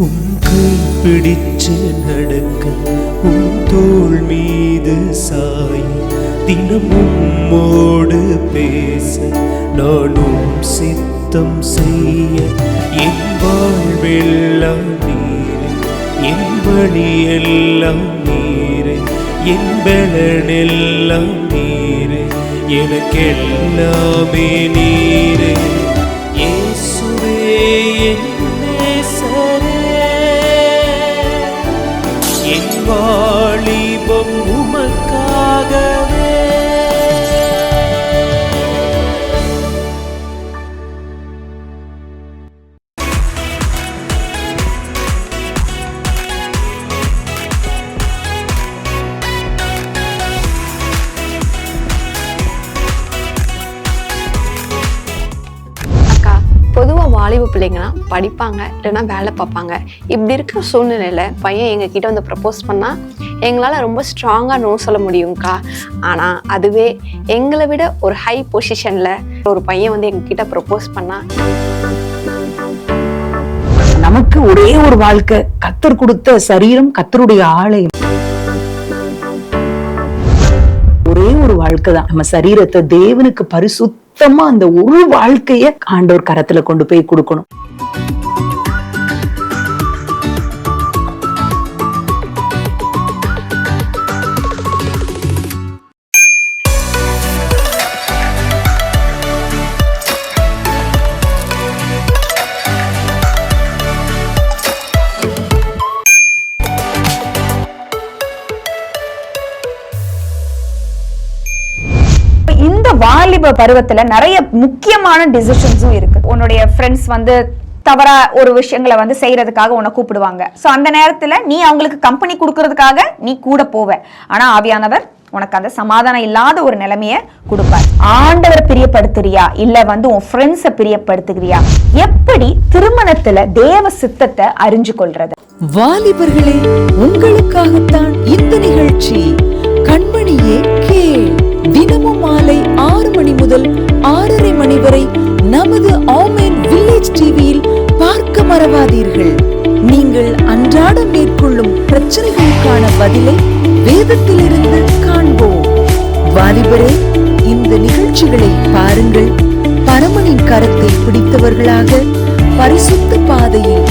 உன் கை பிடிச்சு நடக்க, உன் தோள் மீது சாய, தினம் உம்மோடு பேச, நானும் சித்தம் செய்ய. என் வாழ்வெல்லாம் நீரே, என் வழியெல்லாம் நீரே, என் பலனெல்லாம் நீரே, எனக்கெல்லாமே நீரே. இயேசுவே என் என் வாலிபம் உமக்காகவே. பொதுவாக வாலிப பிள்ளைங்கன்னா படிப்பாங்க, இல்லைன்னா வேலை பார்ப்பாங்க. இப்படி இருக்கிற சூழ்நிலையில் பையன் எங்ககிட்ட வந்து ப்ரப்போஸ் பண்ணால் எங்களால் ரொம்ப ஸ்ட்ராங்காக நோ சொல்ல முடியும்க்கா. ஆனால் அதுவே எங்களை விட ஒரு ஹை பொசிஷனில் ஒரு பையன் வந்து எங்ககிட்ட ப்ரப்போஸ் பண்ணால், நமக்கு ஒரே ஒரு வாழ்க்கை, கர்த்தர் கொடுத்த சரீரம், கர்த்தருடைய ஆலயம். ஒரே ஒரு வாழ்க்கை தான். நம்ம சரீரத்தை தேவனுக்கு பரிசுத்தமா அந்த ஒரு வாழ்க்கைய ஆண்டவர் கரத்துல கொண்டு போய் கொடுக்கணும். இந்த வாலிப பருவத்துல நிறைய முக்கியமான டிசிஷன்ஸும் இருக்கு. உன்னுடைய ஃப்ரெண்ட்ஸ் வந்து தவறா ஒரு விஷயங்களை வந்து செய்யறதுக்காக உன்னை கூப்பிடுவாங்க. சோ அந்த நேரத்துல நீ அவங்களுக்கு கம்பெனி கொடுக்கறதுக்காக நீ கூட போவ. ஆனா ஆவியானவர் உனக்கு அந்த சமாதானம் இல்லாத ஒரு நிலைமைய கொடுப்பார். ஆண்டவரை பிரியப்படுத்துறியா இல்ல வந்து உன் ஃப்ரெண்ட்ஸை பிரியப்படுத்துகிறியா? எப்படி திருமணத்துல தேவ சித்தத்தை அறிஞ்சு கொள்றது? வாலிபர்களே, உங்களுக்காகத்தான் இந்த நிகழ்ச்சி. கண்மணியே கேள். தினமும் மாலை 6 மணி முதல் 6:30 மணி வரை நமது ஆமென் வில்லேஜ் டிவியில் பார்க்க மறவாதீர்கள். நீங்கள் அன்றாடம் மேற்கொள்ளும் பிரச்சனைகளுக்கான பதிலை வேதத்திலிருந்து காண்போம். வாலிபரே, இந்த நிகழ்ச்சிகளை பாருங்கள். பரமனின் கரத்தை பிடித்தவர்களாக பரிசுத்த பாதையில்